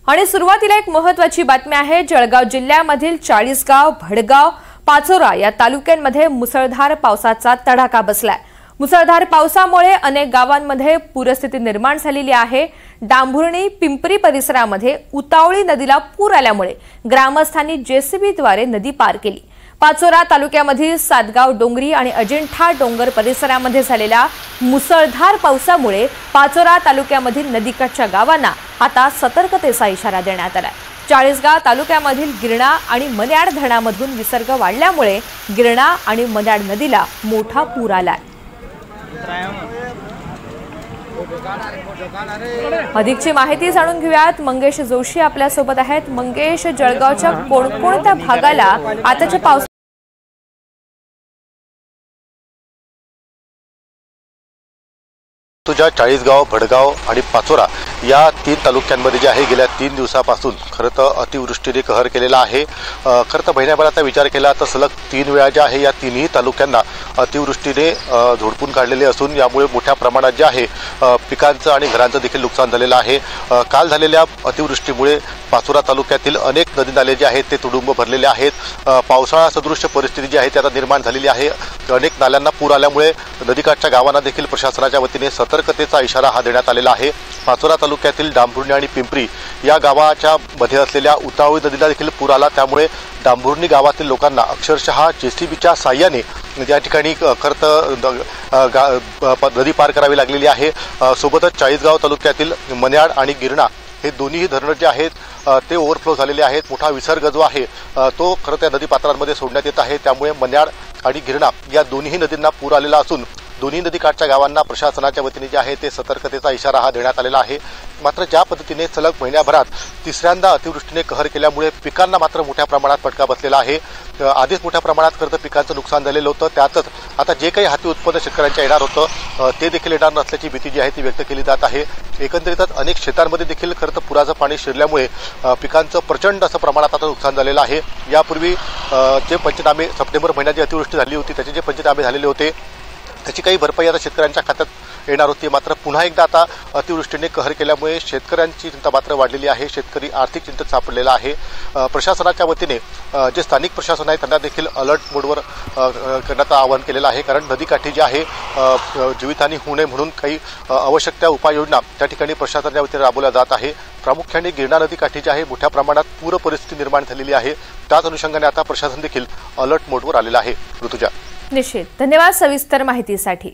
आणि सुरुवातीला एक महत्त्वाची बातमी आहे। जळगाव जिल्ह्यामधील चाळीसगाव, भडगाव, पाचोरा या तालुक्यांमध्ये मुसळधार पावसाचा तडाखा बसलाय। मुसळधार पावसामुळे अनेक गावांमध्ये पूरस्थिती निर्माण झालेली आहे। डांभुर्णी, पिंपरी परिसरामध्ये उतावळी नदीला पूर आल्यामुळे ग्रामस्थांनी जेसीबीद्वारे नदी पार केली। पाचोरा तालुक्यामधील सातगाव डोंगरी आणि अजिंठा डोंगर परिसरामध्ये झालेल्या मुसळधार पावसामुळे पाचोरा तालुक्यामधील नदीकाठच्या गावांना आता सतर्कतेचा इशारा देण्यात आलाय। चाळीसगाव तालुक्यामधील गिरणा आणि मन्याड धरणामधून विसर्ग वाढल्यामुळे गिरणा आणि मन्याड नदीला मोठा पूर आलाय। अधिकची माहिती जाणून घेऊयात। मंगेश जोशी आपल्या सोबत आहेत। मंगेश, जळगावच्या कोणकोणत्या भागाला आताच्या पावसामुळे तुझ्या चाळीसगाव, भडगाव आणि पाचोरा या 3 तालुक्यांमध्ये जे आहे गेल्या 3 दिवसापासून खरं तर अतिवृष्टीने कहर केलेला आहे। खरं तर महिन्याभराचा विचार केला तर सलग 3 वेळा जे आहे या 3ही तालुक्यांना अतिवृष्टीने झोडपून काढलेले असून यामुळे मोठ्या प्रमाणात जे आहे पिकांचं आणि घरांचं देखील नुकसान झालेलं आहे। काल झालेल्या अतिवृष्टीमुळे पाचोरा तालुक्यातील अनेक नदी नाले जे आहेत ते तुडुंब भरलेले आहेत। पावसाळा सदृश्य परिस्थिती जी आहे ती आता निर्माण झालेली आहे। अनेक नाल्यांना पूर आल्यामुळे नदीकाठच्या गावांना देखील प्रशासनाच्या वतीने सतर्कतेचा इशारा हा देण्यात आलेला आहे। पाचोरा तालुक्यातील डांभुर्णी आणि पिंपरी या गावाच्या मध्ये असलेल्या उतावळी नदीला देखील पूर आला। त्यामुळे डांभुर्णी गावातील लोकांना अक्षरशः जेसीबीच्या साह्याने या ठिकाणी खरं तर नदी पार करावी लागलेली आहे। सोबतच चाळीसगाव तालुक्यातील मन्याड आणि गिरणा हे दोन्ही धरणं जे आहेत ते ओव्हरफ्लो झालेले आहेत। मोठा विसर्ग जो आहे तो खरं त्या नदीपात्रांमध्ये सोडण्यात येत आहे। त्यामुळे मन्याड आणि गिरणा या दोन्ही नदींना पूर आलेला असून दोन्ही नदीकाठच्या गावांना प्रशासनाच्या वतीने जे आहे ते सतर्कतेचा इशारा हा देण्यात आलेला आहे। मात्र ज्या पद्धतीने सलग महिन्याभरात तिसऱ्यांदा अतिवृष्टीने कहर केल्यामुळे पिकांना मात्र मोठ्या प्रमाणात फटका बसलेला आहे। आधीच मोठ्या प्रमाणात खरं तर पिकांचं नुकसान झालेलं होतं। त्यातच आता जे काही हाती उत्पन्न शेतकऱ्यांच्या येणार होतं ते देखील येणार नसल्याची भीती जी आहे ती व्यक्त केली जात आहे। एकंदरीतच अनेक शेतांमध्ये देखील खरं तर पुराचं पाणी शिरल्यामुळे पिकांचं प्रचंड असं प्रमाणात आता नुकसान झालेलं आहे। यापूर्वी जे पंचनामे सप्टेंबर महिन्यात जी अतिवृष्टी झाली होती त्याचे जे पंचनामे झालेले होते त्याची काही भरपाई आता शेतकऱ्यांच्या खात्यात येणार होती। मात्र पुन्हा एकदा आता अतिवृष्टीने कहर केल्यामुळे शेतकऱ्यांची चिंता मात्र वाढलेली आहे। शेतकरी आर्थिक चिंतेत सापडलेला आहे। प्रशासनाच्या वतीने जे स्थानिक प्रशासन आहे त्यांना देखील अलर्ट मोडवर करण्याचं आवाहन केलेलं आहे। कारण नदीकाठी जी आहे जीवितहानी होऊ नये म्हणून काही आवश्यक त्या उपाययोजना त्या ठिकाणी प्रशासनाच्या वतीने राबवल्या जात आहे। प्रामुख्याने गिरणा नदीकाठी जी आहे मोठ्या प्रमाणात पूर परिस्थिती निर्माण झालेली आहे। त्याच अनुषंगाने आता प्रशासन देखील अलर्ट मोडवर आलेलं आहे। ऋतुजा, निश्चित धन्यवाद सविस्तर माहितीसाठी।